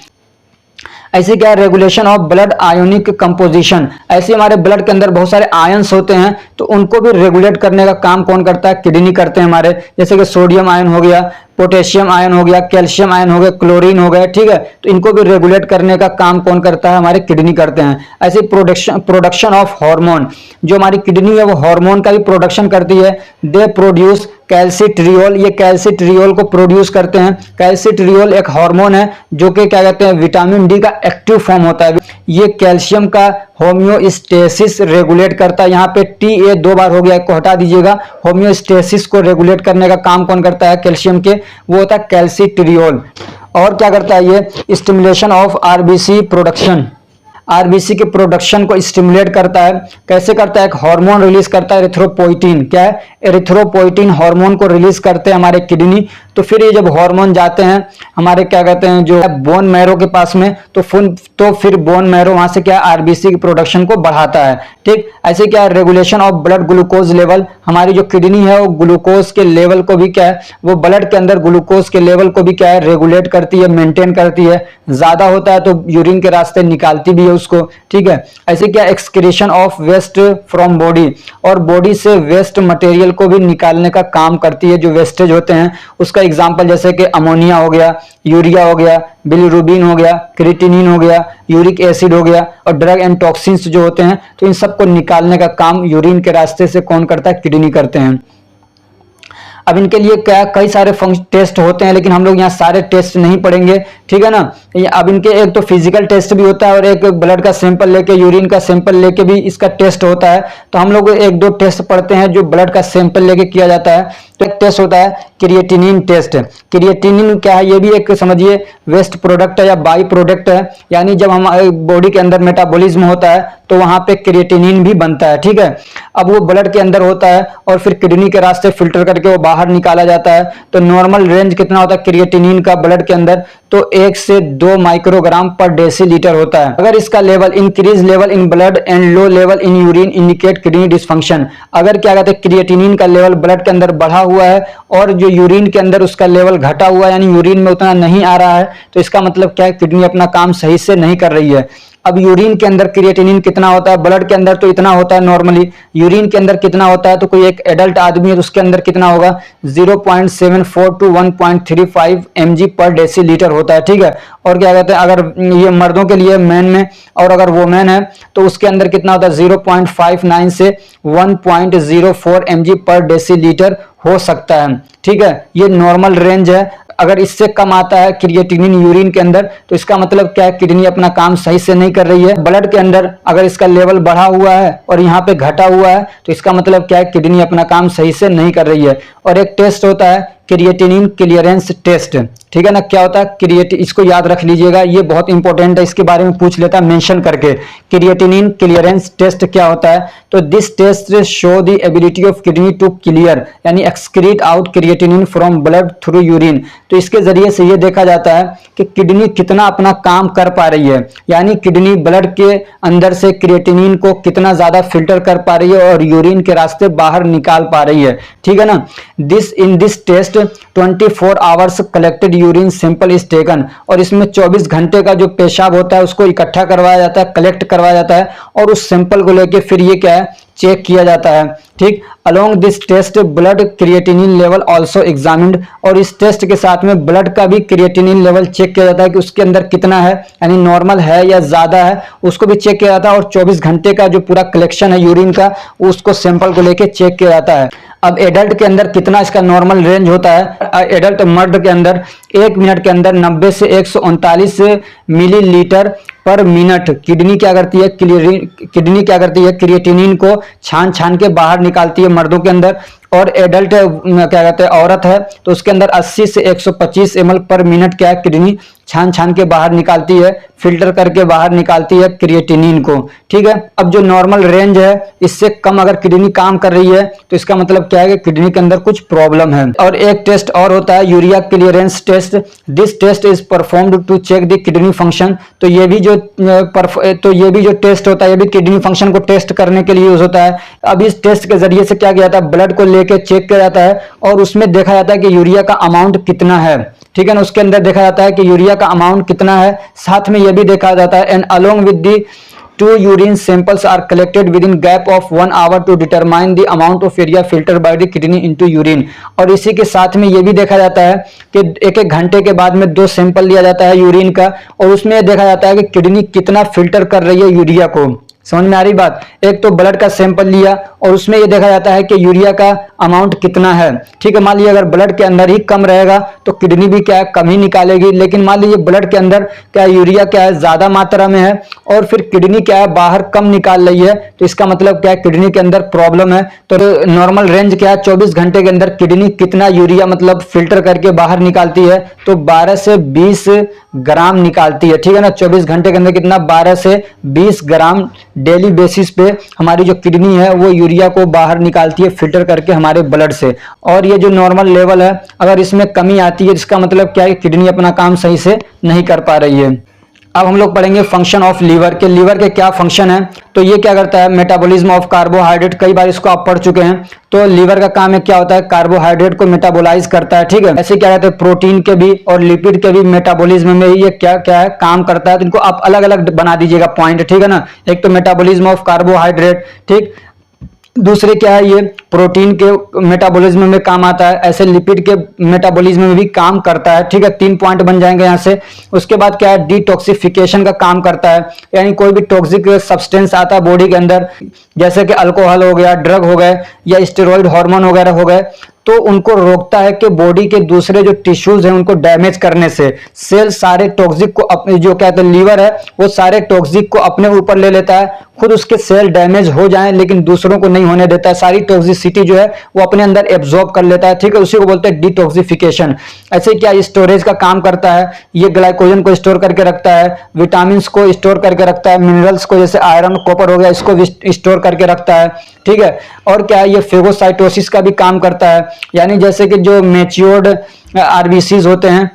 ऐसे क्या, regulation of blood ionic composition, ऐसे हमारे ब्लड के अंदर बहुत सारे आयंस होते हैं तो उनको भी रेगुलेट करने का काम कौन करता है, किडनी करते हैं हमारे। जैसे कि सोडियम आयन हो गया, पोटेशियम आयन हो गया, कैल्शियम आयन हो गया, क्लोरीन हो गया। ठीक है, तो इनको भी रेगुलेट करने का काम कौन करता है, हमारे किडनी करते हैं। ऐसे प्रोडक्शन ऑफ हार्मोन, जो हमारी किडनी है वो हार्मोन का भी प्रोडक्शन करती है। दे प्रोड्यूस कैल्सिट्रियोल, ये कैल्सिट्रियोल को प्रोड्यूस करते हैं। कैल्सिट्रियोल एक हार्मोन है जो कि क्या कहते हैं, विटामिन डी का एक्टिव फॉर्म होता है। ये कैल्शियम का होम्योस्टेसिस रेगुलेट करता है। यहाँ पे टी ए 2 बार हो गया, इसको हटा दीजिएगा। होम्योस्टेसिस को रेगुलेट करने का काम कौन करता है कैल्शियम के, वो होता है कैल्सिट्रियोल। और क्या करता है ये, stimulation of RBC production, RBC के प्रोडक्शन को स्टिमुलेट करता है। कैसे करता है, एक हार्मोन रिलीज करता है एरिथ्रोपोइटिन। क्या है, एरिथ्रोपोइटिन हार्मोन को रिलीज करते हैं हमारे किडनी। तो फिर ये जब हार्मोन जाते हैं हमारे क्या कहते हैं जो बोन मैरो के पास में, तो फिर बोन मैरो वहां से क्या आरबीसी की प्रोडक्शन को बढ़ाता है। ठीक, ऐसे क्या है, regulation of blood glucose level, हमारी जो किडनी है वो ग्लूकोज के लेवल को भी क्या है, वो ब्लड के अंदर ग्लूकोज के लेवल को भी क्या है, रेगुलेट करती है, मेंटेन करती है। ज्यादा होता है तो यूरिन के रास्ते निकालती भी है उसको। ठीक है, ऐसे क्या, excretion of waste from body, और बॉडी से वेस्ट मटेरियल को भी निकालने का काम करती है, जो वेस्टेज होते हैं उसका एग्जांपल जैसे कि अमोनिया हो गया, यूरिया हो गया, बिलिरुबिन हो गया, क्रिएटिनिन हो गया, यूरिक एसिड हो गया, और ड्रग एंड टॉक्सिन्स जो होते हैं, तो इन सबको निकालने का काम यूरिन के रास्ते से कौन करता है, किडनी करते हैं। अब इनके लिए क्या कई सारे टेस्ट होते हैं, लेकिन हम लोग यहाँ सारे टेस्ट नहीं पढ़ेंगे, ठीक है ना। अब इनके एक तो फिजिकल टेस्ट भी होता है और एक ब्लड का सैंपल लेके, यूरिन का सैंपल लेके भी इसका टेस्ट होता है। तो हम लोग एक दो टेस्ट पढ़ते हैं जो ब्लड का सैंपल लेके किया जाता है। तो एक टेस्ट होता है क्रिएटिनिन टेस्ट। क्रिएटिनिन क्या है, ये भी एक समझिए वेस्ट प्रोडक्ट है या बाई प्रोडक्ट है, यानी जब हमारे बॉडी के अंदर मेटाबॉलिज्म होता है तो वहां पे क्रिएटिनिन भी बनता है। ठीक है, अब वो ब्लड के अंदर होता है और फिर किडनी के रास्ते फिल्टर करके वो बाहर निकाला जाता है। तो नॉर्मल रेंज कितना होता है क्रिएटिनिन का ब्लड के अंदर, तो 1 से 2 माइक्रोग्राम पर डेसीलीटर होता है। अगर इसका level increase level in blood and low level in urine indicate kidney dysfunction. अगर क्या कहते हैं क्रिएटिनिन का लेवल ब्लड के अंदर बढ़ा हुआ है और जो यूरिन के अंदर उसका लेवल घटा हुआ है, यानी यूरिन में उतना नहीं आ रहा है, तो इसका मतलब क्या है, किडनी अपना काम सही से नहीं कर रही है। अब यूरिन के अंदर क्रिएटिनिन कितना होता है, ब्लड के अंदर तो इतना होता है नॉर्मली, यूरिन के अंदर कितना होता है, तो कोई एक एडल्ट आदमी है तो उसके अंदर कितना होगा 0.74 टू 1.35 mg पर डेसीलीटर होता है। ठीक है, और क्या कहते हैं अगर ये मर्दों के लिए मैन में, और अगर वोमेन है तो उसके अंदर कितना होता है 0.59 से 1.04 mg पर डेसीलीटर हो सकता है। ठीक है, ये नॉर्मल रेंज है। अगर इससे कम आता है क्रिएटिनिन यूरिन के अंदर, तो इसका मतलब क्या है, किडनी अपना काम सही से नहीं कर रही है। ब्लड के अंदर अगर इसका लेवल बढ़ा हुआ है और यहाँ पे घटा हुआ है, तो इसका मतलब क्या है, किडनी अपना काम सही से नहीं कर रही है। और एक टेस्ट होता है क्रिएटिनिन क्लियरेंस टेस्ट। ठीक है ना, क्या होता है इसको याद रख लीजिएगा, ये बहुत इंपॉर्टेंट है, इसके बारे में पूछ लेता है मेंशन करके। क्रिएटिनिन क्लियरेंस टेस्ट क्या होता है, तो this test show the ability of kidney to clear, यानी excrete out creatinine from blood through urine. तो इसके जरिए से ये देखा जाता है कि किडनी कितना अपना काम कर पा रही है, यानी किडनी ब्लड के अंदर से क्रिएटिनिन को कितना ज्यादा फिल्टर कर पा रही है और यूरिन के रास्ते बाहर निकाल पा रही है। ठीक है ना, this test 24 hours collected urine sample is taken, और इसमें 24 घंटे का जो पेशाब होता है उसको इकट्ठा करवाया जाता है, कलेक्ट करवाया जाता है, और उस सैंपल को लेके फिर ये क्या है, चेक किया जाता है। ठीक, along this test blood creatinine level also examined, और इस टेस्ट के साथ में ब्लड का भी क्रिएटिनिन लेवल चेक किया जाता है कि उसके अंदर कितना है, यानी नॉर्मल है या ज्यादा है, उसको भी चेक किया जाता है। और 24 घंटे का जो पूरा कलेक्शन है यूरिन का, उसको सैंपल को लेके चेक किया जाता है। अब एडल्ट के अंदर कितना इसका नॉर्मल रेंज होता है, एडल्ट मर्द के अंदर 1 मिनट के अंदर 90 से 139 मिलीलीटर पर मिनट किडनी क्या करती है, क्रिएटिनिन को छान छान के बाहर निकालती है मर्दों के अंदर। और एडल्ट क्या कहते हैं औरत है तो उसके अंदर 80 से 125 ml पर मिनट क्या है, किडनी छान छान के बाहर निकालती है, फिल्टर करके बाहर निकालती है क्रिएटिनिन को। ठीक है, अब जो नॉर्मल रेंज है इससे कम अगर किडनी काम कर रही है तो इसका मतलब क्या है कि किडनी के अंदर कुछ प्रॉब्लम है। और एक टेस्ट और होता है urea clearance test. This test is performed to check the kidney function. तो ये भी जो टेस्ट होता है, ये भी किडनी फंक्शन को टेस्ट करने के लिए यूज होता है। अब इस टेस्ट के जरिए से क्या किया जाता है, ब्लड को लेके चेक किया जाता है और उसमें देखा जाता है कि यूरिया का अमाउंट कितना है। ठीक है ना, उसके अंदर देखा जाता है कि यूरिया का अमाउंट कितना है, साथ में यह भी देखा जाता है and along with the 2 urine samples are collected within gap of 1 hour to determine the amount of area filtered by the kidney into urine। और इसी के साथ में ये भी देखा जाता है कि 1-1 घंटे के बाद में 2 सैंपल लिया जाता है यूरिन का, और उसमें देखा जाता है कि किडनी कितना फिल्टर कर रही है यूरिया को। समझ में आ रही बात। एक तो ब्लड का सैंपल लिया और उसमें ये देखा जाता है कि यूरिया का अमाउंट कितना है, ठीक है। मान लीजिए अगर ब्लड के अंदर ही कम रहेगा तो किडनी भी क्या है, कम ही निकालेगी। लेकिन मान लीजिए ब्लड के अंदर क्या यूरिया क्या है, ज्यादा मात्रा में है और फिर किडनी क्या है, बाहर कम निकाल रही है, तो इसका मतलब क्या है, किडनी के अंदर प्रॉब्लम है। तो नॉर्मल रेंज क्या है, 24 घंटे के अंदर किडनी कितना यूरिया मतलब फिल्टर करके बाहर निकालती है, तो 12 से 20 ग्राम निकालती है, ठीक है ना। 24 घंटे के अंदर कितना, 12 से 20 ग्राम डेली बेसिस पे हमारी जो किडनी है वो यूरिया को बाहर निकालती है फिल्टर करके हमारे ब्लड से। और ये जो नॉर्मल लेवल है अगर इसमें कमी आती है, इसका मतलब क्या है, किडनी अपना काम सही से नहीं कर पा रही है। अब हम लोग पढ़ेंगे फंक्शन ऑफ लीवर के, लीवर के क्या फंक्शन है। तो ये क्या करता है, मेटाबॉलिज्म ऑफ कार्बोहाइड्रेट, कई बार इसको आप पढ़ चुके हैं। तो लीवर का काम है क्या होता है, कार्बोहाइड्रेट को मेटाबोलाइज करता है, ठीक है। ऐसे क्या कहते हैं, प्रोटीन के भी और लिपिड के भी मेटाबॉलिज्म में ये क्या क्या है, काम करता है। तो इनको आप अलग अलग बना दीजिएगा पॉइंट, ठीक है ना। एक तो मेटाबॉलिज्म ऑफ कार्बोहाइड्रेट, ठीक, दूसरे क्या है, ये प्रोटीन के मेटाबॉलिज्म में काम आता है, ऐसे लिपिड के मेटाबॉलिज्म में भी काम करता है, ठीक है। 3 पॉइंट बन जाएंगे यहाँ से। उसके बाद क्या है, डिटॉक्सिफिकेशन का काम करता है, यानी कोई भी टॉक्सिक सब्सटेंस आता है बॉडी के अंदर, जैसे कि अल्कोहल हो गया, ड्रग हो गए या स्टेरॉइड हार्मोन वगैरह हो गए, तो उनको रोकता है कि बॉडी के दूसरे जो टिश्यूज हैं उनको डैमेज करने से। सेल सारे टॉक्सिक को अपने, जो कहते हैं लीवर है वो सारे टॉक्सिक को अपने ऊपर ले लेता है, खुद उसके सेल डैमेज हो जाएं लेकिन दूसरों को नहीं होने देता है। सारी टॉक्सिसिटी जो है वो अपने अंदर एब्जॉर्ब कर लेता है, ठीक है। उसी को बोलते हैं डिटॉक्सिफिकेशन। ऐसे क्या स्टोरेज का काम करता है, ये ग्लाइकोजन को स्टोर करके रखता है, विटामिन को स्टोर करके रखता है, मिनरल्स को जैसे आयरन कॉपर हो गया इसको भी स्टोर करके रखता है, ठीक है। और क्या है, ये फेगोसाइटोसिस का भी काम करता है, यानी जैसे कि जो मैच्योर्ड आरबीसीज होते हैं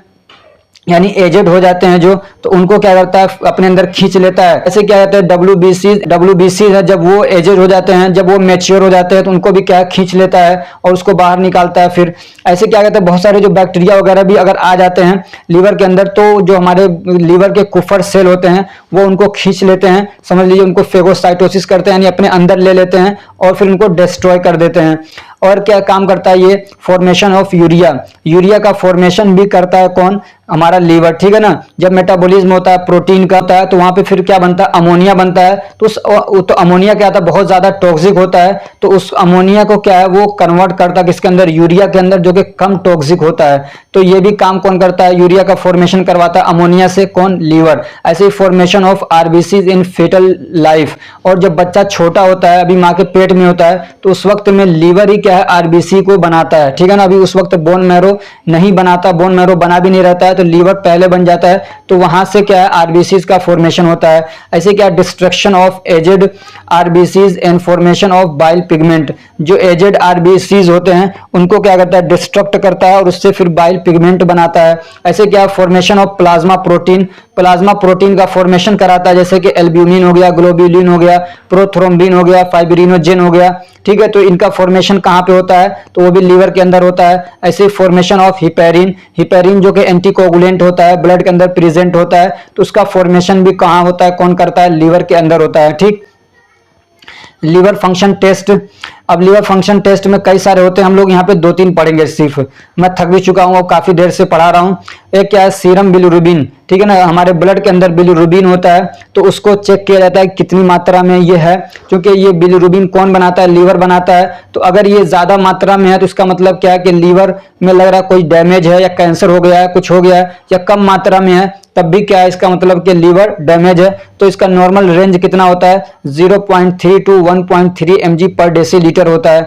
यानी एजेड हो जाते हैं जो, तो उनको क्या करता है, अपने अंदर खींच लेता है। ऐसे क्या कहते हैं, डब्ल्यूबीसी है, जब वो एजेड हो जाते हैं, जब वो मैच्योर हो जाते हैं तो उनको भी क्या खींच लेता है और उसको बाहर निकालता है। फिर ऐसे क्या कहते हैं, बहुत सारे जो बैक्टीरिया वगैरह भी अगर आ जाते हैं लीवर के अंदर, तो जो हमारे लीवर के कुफर सेल होते हैं वो उनको खींच लेते हैं, समझ लीजिए उनको फेगोसाइटोसिस करते हैं, यानी अपने अंदर ले लेते हैं और फिर उनको डिस्ट्रॉय कर देते हैं। और क्या काम करता है, ये फॉर्मेशन ऑफ यूरिया, यूरिया का फॉर्मेशन भी करता है कौन, हमारा लीवर, ठीक है ना। जब मेटाबॉलिज्म होता है प्रोटीन का होता है तो वहां पे फिर क्या बनता है, अमोनिया बनता है। तो अमोनिया क्या होता है, बहुत ज्यादा टॉक्सिक होता है, तो उस अमोनिया को क्या है वो कन्वर्ट करता है किसके अंदर, यूरिया के अंदर, जो कि कम टॉक्सिक होता है। तो ये भी काम कौन करता है, यूरिया का फॉर्मेशन करवाता है अमोनिया से, कौन, लीवर। ऐसे ही formation of RBCs in foetal life, और जब बच्चा छोटा होता है, अभी माँ के पेट में होता है, तो उस वक्त में लीवर ही क्या है, आरबीसी को बनाता है, ठीक है ना। अभी उस वक्त बोन मैरो नहीं बनाता, बोन मैरो बना भी नहीं रहता है, तो लीवर पहले बन जाता है, तो वहां से क्या है, आरबीसीज का फॉर्मेशन होता है। ऐसे क्या, destruction of aged RBCs and formation of bile pigment, जो एजेड आरबीसीज होते हैं उनको क्या करता है, डिस्ट्रक्ट करता है और उससे फिर बाइल पिगमेंट बनाता है। ऐसे क्या, formation of plasma protein, plasma protein का फॉर्मेशन कराता है, जैसे कि एल्ब्यूमिन हो गया, ग्लोब्यूलिन हो गया, प्रोथ्रोम्बिन हो गया, फाइब्रिनोजेन हो गया, ठीक है। तो इनका फॉर्मेशन कहाँ पे होता है, तो वो भी लीवर के अंदर होता है। ऐसे फॉर्मेशन ऑफ हिपेरिन, हिपेरिन जो कि एंटीकोगुलेंट होता है, ब्लड के अंदर प्रेजेंट होता है, तो उसका फॉर्मेशन भी कहाँ होता है, कौन करता है, लीवर के अंदर होता है, ठीक। लीवर फंक्शन टेस्ट, अब लीवर फंक्शन टेस्ट में कई सारे होते हैं, हम लोग यहाँ पे 2-3 पढ़ेंगे सिर्फ, मैं थक भी चुका हूँ, काफी देर से पढ़ा रहा हूँ। एक क्या है, सीरम बिलिरुबिन, ठीक है ना, हमारे ब्लड के अंदर बिलिरुबिन होता है, तो उसको चेक किया जाता है कितनी मात्रा में ये है, क्योंकि ये बिलिरुबिन कौन बनाता है, लीवर बनाता है। तो अगर ये ज्यादा मात्रा में है तो इसका मतलब क्या है कि लीवर में लग रहा है कोई डैमेज है या कैंसर हो गया है, कुछ हो गया है, या कम मात्रा में है तब भी क्या है, इसका मतलब कि लीवर डैमेज है। तो इसका नॉर्मल रेंज कितना होता है, 0.3 to 1.3 mg पर डेसीलीटर होता है,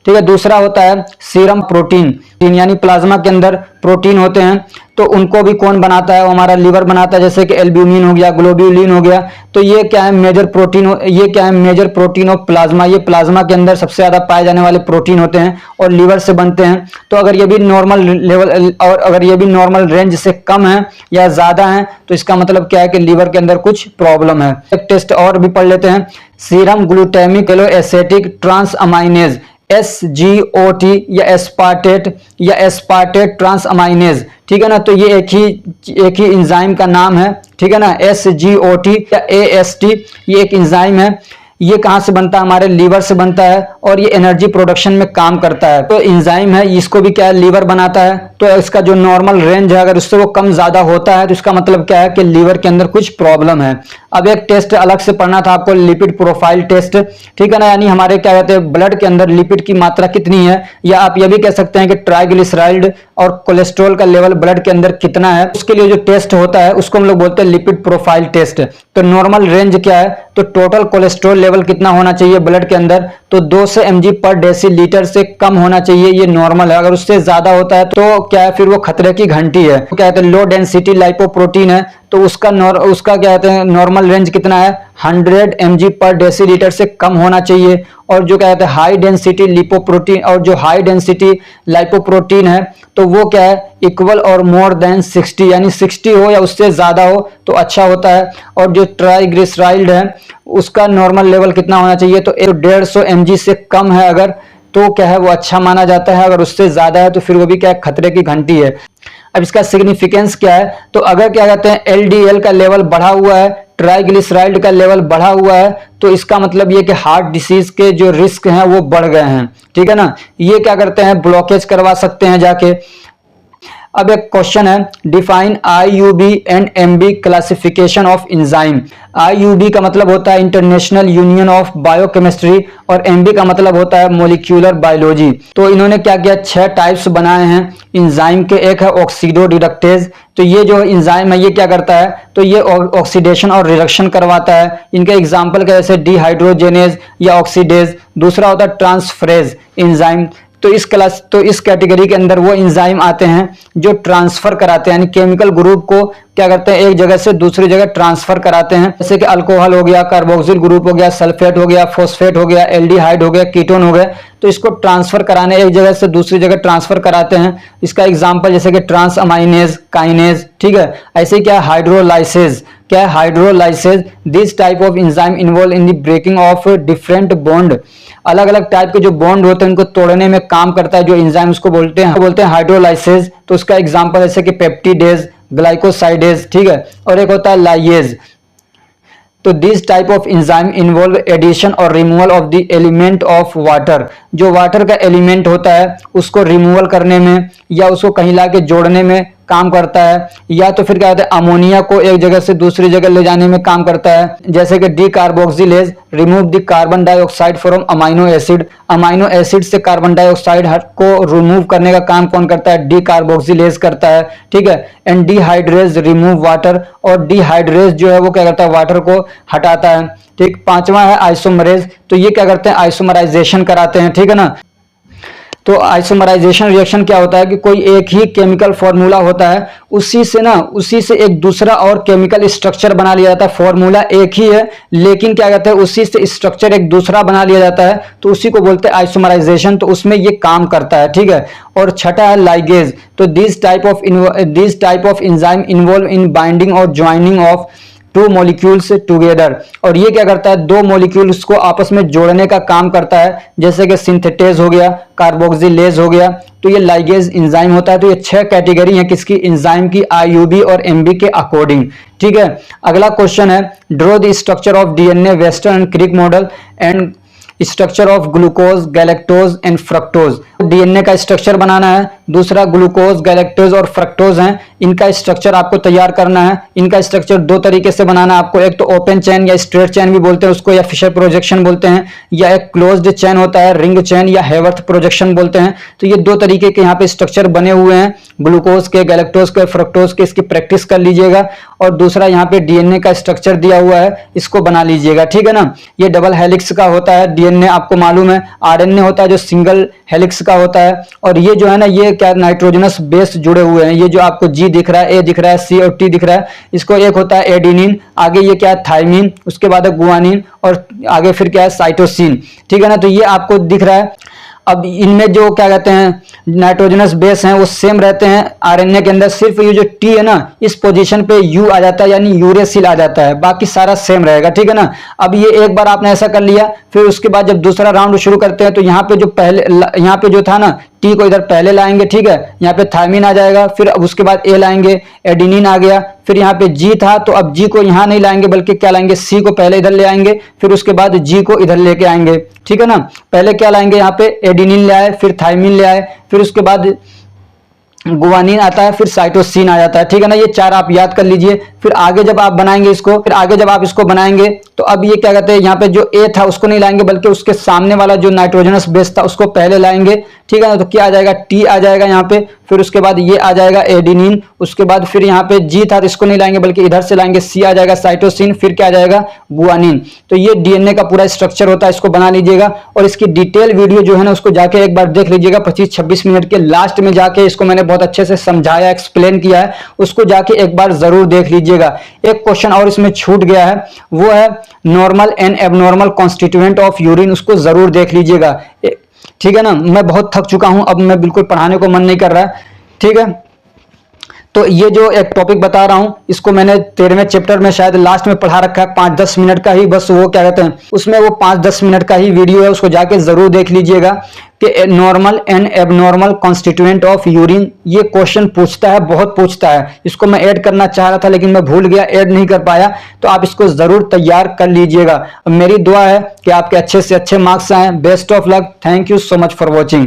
ठीक है। दूसरा होता है सीरम प्रोटीन, यानी प्लाज्मा के अंदर प्रोटीन होते हैं, तो उनको भी कौन बनाता है, हमारा लीवर बनाता है, जैसे कि एल्ब्यूमिन हो गया, ग्लोब्यूलिन हो गया। तो ये क्या है, मेजर प्रोटीन, ये क्या है, मेजर प्रोटीन ऑफ प्लाज्मा, ये प्लाज्मा के अंदर सबसे ज्यादा पाए जाने वाले प्रोटीन होते हैं और लीवर से बनते हैं। तो अगर ये भी नॉर्मल लेवल, और अगर ये भी नॉर्मल रेंज से कम है या ज्यादा है, तो इसका मतलब क्या है कि लीवर के अंदर कुछ प्रॉब्लम है। एक टेस्ट और भी पढ़ लेते हैं, सीरम ग्लूटामिक एसिटिक ट्रांसअमाइनेज, SGOT या एस्पार्टेट ट्रांसअमाइनेज, ठीक है ना। तो ये एक ही एंजाइम का नाम है, ठीक है ना, SGOT या AST, ये एक एंजाइम है। ये कहाँ से बनता है, हमारे लीवर से बनता है और ये एनर्जी प्रोडक्शन में काम करता है। तो एंजाइम है, इसको भी क्या है, लीवर बनाता है। तो इसका जो नॉर्मल रेंज है अगर उससे वो कम ज्यादा होता है तो इसका मतलब क्या है कि लीवर के अंदर कुछ प्रॉब्लम है। अब एक टेस्ट अलग से पढ़ना था आपको, लिपिड प्रोफाइल टेस्ट, ठीक है ना, यानी हमारे क्या कहते हैं ब्लड के अंदर लिपिड की मात्रा कितनी है, या आप ये भी कह सकते हैं कि ट्राइग्लिसराइड और कोलेस्ट्रॉल का लेवल ब्लड के अंदर कितना है, उसके लिए जो टेस्ट होता है उसको हम लोग बोलते हैं लिपिड प्रोफाइल टेस्ट। तो नॉर्मल रेंज क्या है, तो टोटल कोलेस्ट्रॉल लेवल कितना होना चाहिए ब्लड के अंदर, तो 200 mg पर डेसीलीटर से कम होना चाहिए, ये नॉर्मल है। अगर उससे ज्यादा होता है तो क्या है, फिर वो खतरे की घंटी है। तो क्या कहते हैं लो डेंसिटी लाइपोप्रोटीन है, तो उसका क्या कहते हैं नॉर्मल रेंज कितना है, 100 mg पर डेसीलीटर से कम होना चाहिए। और जो क्या कहते हैं हाई डेंसिटी लिपोप्रोटीन और जो हाई डेंसिटी लाइपोप्रोटीन है तो वो क्या है, इक्वल और मोर देन 60, यानी 60 हो या उससे ज्यादा हो तो अच्छा होता है। और जो ट्राइग्लिसराइड है उसका नॉर्मल लेवल कितना होना चाहिए, तो 150 mg से कम है अगर, तो क्या है वो अच्छा माना जाता है। अगर उससे ज्यादा है तो फिर वो भी क्या है, खतरे की घंटी है। अब इसका सिग्निफिकेंस क्या है, तो अगर क्या कहते हैं LDL का लेवल बढ़ा हुआ है, ट्राइग्लिसराइड का लेवल बढ़ा हुआ है, तो इसका मतलब ये कि हार्ट डिसीज के जो रिस्क हैं वो बढ़ गए हैं, ठीक है ना। ये क्या करते हैं, ब्लॉकेज करवा सकते हैं जाके। अब एक क्वेश्चन है, define IUB and MB classification of enzyme. IUB का मतलब होता है इंटरनेशनल यूनियन ऑफ बायोकेमिस्ट्री और MB का मतलब होता है मोलिक्यूलर बायोलॉजी। तो इन्होंने क्या किया, 6 टाइप्स बनाए हैं एंजाइम के। एक है ऑक्सीडोडिडक्टेज, तो ये जो एंजाइम है ये क्या करता है, तो ये ऑक्सीडेशन और रिडक्शन करवाता है। इनके एग्जाम्पल के जैसे डिहाइड्रोजेनेज या ऑक्सीडेज। दूसरा होता है ट्रांसफरेज एंजाइम, तो इस कैटेगरी के अंदर वो एंजाइम आते हैं जो ट्रांसफर कराते हैं, यानी केमिकल ग्रुप को क्या करते हैं एक जगह से दूसरी जगह ट्रांसफर कराते हैं। जैसे कि अल्कोहल हो गया, कार्बोक्सिल ग्रुप हो गया, सल्फेट हो गया, फॉस्फेट हो गया, एल्डिहाइड हो गया, कीटोन हो गया, तो इसको ट्रांसफर कराने एक जगह से दूसरी जगह ट्रांसफर कराते हैं। इसका एग्जाम्पल जैसे कि ट्रांस अमाइनेज, काइनेज, ठीक है। ऐसे क्या हाइड्रोलाइसेज, क्या है hydrolases, this type of enzyme involve in the breaking of different bond. अलग अलग टाइप के जो बॉन्ड होते हैं उनको तोड़ने में काम करता है जो एंजाइम, उसको बोलते हैं हाइड्रोलाइसेज। तो उसका एग्जांपल जैसे कि पेप्टिडेज, ग्लाइकोसाइडेज, ठीक है। और एक होता है लाइएज। तो this type of enzyme involve addition और removal of the element of water. जो वाटर का एलिमेंट होता है उसको रिमूवल करने में या उसको कहीं लाके जोड़ने में काम करता है, या तो फिर क्या कहते हैं अमोनिया को एक जगह से दूसरी जगह ले जाने में काम करता है। जैसे कि decarboxylase remove the carbon dioxide from amino acid. Amino acid से कार्बन डाइऑक्साइड को रिमूव करने का काम कौन करता है, डीकार्बोक्सिलेज करता है, ठीक है। एंड डिहाइड्रेज रिमूव वाटर, और डिहाइड्रेज जो है वो क्या करता है वाटर को हटाता है, ठीक। 5वां है आइसोमरेज, तो ये क्या करते हैं आइसोमराइजेशन कराते हैं, ठीक है ना। तो आइसोमराइजेशन रिएक्शन क्या होता है कि कोई एक ही केमिकल फॉर्मूला होता है, उसी से एक दूसरा और केमिकल स्ट्रक्चर बना लिया जाता है। फॉर्मूला एक ही है लेकिन क्या कहते हैं उसी से स्ट्रक्चर एक दूसरा बना लिया जाता है, तो उसी को बोलते हैं आइसोमराइजेशन। तो उसमें ये काम करता है, ठीक है। और छठा है लाइगेज, तो this type of enzyme involve in binding और ज्वाइनिंग ऑफ 2 मॉलिक्यूल्स टुगेदर। और ये क्या करता है 2 मॉलिक्यूल्स को आपस में जोड़ने का काम करता है, जैसे कि सिंथेटेज हो गया, कार्बोक्सिलेज हो गया, तो ये लाइगेज एंजाइम होता है। तो ये 6 कैटेगरी है किसकी, एंजाइम की, IUB और MB के अकॉर्डिंग, ठीक है। अगला क्वेश्चन है, draw the structure of DNA Watson and Crick model and structure of glucose, galactose and fructose. DNA का स्ट्रक्चर बनाना है, दूसरा ग्लूकोज, गैलेक्टोज और फ्रक्टोज हैं, इनका स्ट्रक्चर आपको तैयार करना है। इनका स्ट्रक्चर 2 तरीके से बनाना है आपको, एक तो ओपन चेन या स्ट्रेट चेन भी बोलते हैं उसको, या फिशर प्रोजेक्शन बोलते हैं, या एक क्लोज्ड चेन होता है, रिंग चेन या हेवर्थ प्रोजेक्शन बोलते हैं। तो ये 2 तरीके के यहाँ पे स्ट्रक्चर बने हुए हैं, ग्लूकोज के, गैलेक्टोज के, फ्रक्टोज के। इसकी प्रैक्टिस कर लीजिएगा। और दूसरा यहाँ पे DNA का स्ट्रक्चर दिया हुआ है, इसको बना लीजिएगा, ठीक है ना। ये डबल हेलिक्स का होता है DNA, आपको मालूम है। RNA होता है जो सिंगल हेलिक्स का होता है। और ये जो है ना, ये क्या नाइट्रोजनस बेस जुड़े हुए हैं। ये जो आपको G दिख रहा है, A दिख रहा है, C और T दिख रहा है, इसको एक होता है एडिनिन, आगे ये क्या है थाइमिन, उसके बाद है गुआनिन, और आगे फिर क्या है साइटोसिन, ठीक है ना। तो ये आपको दिख रहा है। अब इनमें जो क्या कहते हैं नाइट्रोजनस बेस हैं वो सेम रहते हैं RNA के अंदर, सिर्फ ये जो T है ना इस पोजीशन पे U आ जाता है, यानी यूरेसिल आ जाता है, बाकी सारा सेम रहेगा, ठीक है ना। अब ये एक बार आपने ऐसा कर लिया, फिर उसके बाद जब दूसरा राउंड शुरू करते हैं तो यहाँ पे जो था ना टी को इधर पहले लाएंगे, ठीक है, यहाँ पे थायमिन आ जाएगा, फिर अब उसके बाद ए लाएंगे, एडिनिन आ गया, फिर यहाँ पे जी था तो अब जी को यहाँ नहीं लाएंगे बल्कि क्या लाएंगे, सी को पहले इधर ले आएंगे, फिर उसके बाद जी को इधर लेके आएंगे, ठीक है ना। पहले क्या लाएंगे, यहाँ पे एडिनिन ले आए, फिर थायमिन ले आए, फिर उसके बाद गुआनिन आता है, फिर साइटोसिन आ जाता है, ठीक है ना। ये चार आप याद कर लीजिए। फिर आगे जब आप बनाएंगे इसको, फिर आगे जब आप इसको बनाएंगे तो अब ये क्या कहते हैं, यहाँ पे जो ए था उसको नहीं लाएंगे बल्कि उसके सामने वाला जो नाइट्रोजनस बेस था उसको पहले लाएंगे, ठीक है ना। तो क्या आ जाएगा, टी आ जाएगा यहाँ पे, फिर उसके बाद ये आ जाएगा एडिनिन, उसके बाद फिर यहाँ पे जी था तो इसको नहीं लाएंगे बल्कि इधर से लाएंगे, सी आ जाएगा साइटोसिन, फिर क्या आ जाएगा, गुआनिन। तो ये डीएनए का पूरा स्ट्रक्चर होता है, इसको बना लीजिएगा। और इसकी डिटेल वीडियो जो है ना उसको जाके एक बार देख लीजिएगा, 25-26 मिनट के लास्ट में जाके इसको मैंने बहुत अच्छे से समझाया, एक्सप्लेन किया है, उसको जाके एक बार जरूर देख लीजिएगा। एक क्वेश्चन और इसमें छूट गया है, वो है normal and abnormal constituent of urine, उसको जरूर देख लीजिएगा, ठीक है ना। मैं बहुत थक चुका हूं, अब मैं बिल्कुल पढ़ाने को मन नहीं कर रहा है, ठीक है। तो ये जो एक टॉपिक बता रहा हूं इसको मैंने 13वें चैप्टर में शायद लास्ट में पढ़ा रखा है, 5-10 मिनट का ही बस, वो क्या कहते हैं उसमें वो 5-10 मिनट का ही वीडियो है, उसको जाके जरूर देख लीजिएगा कि normal and abnormal constituent of urine, ये क्वेश्चन पूछता है, बहुत पूछता है। इसको मैं ऐड करना चाह रहा था लेकिन मैं भूल गया, ऐड नहीं कर पाया, तो आप इसको जरूर तैयार कर लीजिएगा। मेरी दुआ है कि आपके अच्छे से अच्छे मार्क्स आए। Best of luck, thank you so much for watching.